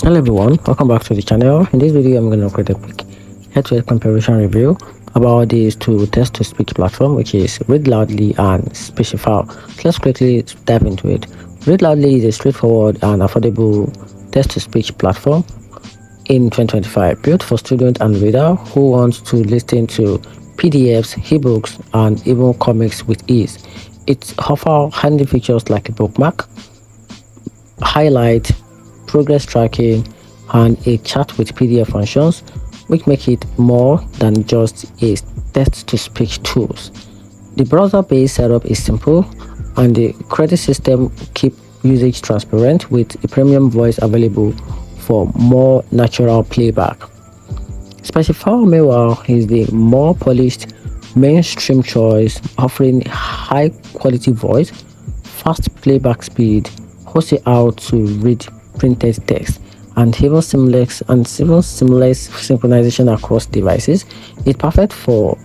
Hello everyone, welcome back to the channel. In this video I'm going to create a quick head-to-head comparison review about these two text-to-speech platform, which is ReadLoudly and Speechify. So let's quickly dive into it. ReadLoudly is a straightforward and affordable text-to-speech platform in 2025, built for students and readers who want to listen to PDFs, ebooks, and even comics with ease. It offers handy features like a bookmark, highlight, progress tracking, and a chat with PDF functions, which make it more than just a text-to-speech tools. The browser-based setup is simple, and the credit system keep usage transparent with a premium voice available for more natural playback. Speechify, meanwhile, is the more polished mainstream choice, offering high quality voice, fast playback speed, also how to read printed text, and even seamless synchronization across devices. It's perfect for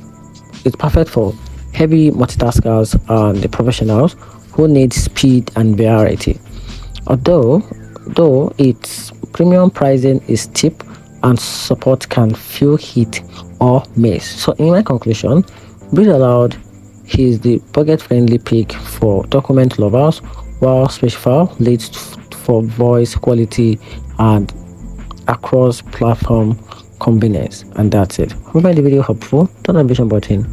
heavy multitaskers and the professionals who need speed and variety. Though its premium pricing is steep and support can feel hit or miss. So in my conclusion, ReadLoud is the budget-friendly pick for document lovers, while Speechify leads for voice quality and across platform convenience. And that's it. Hope you find the video helpful. Turn on the button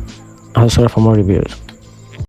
and subscribe for more reviews.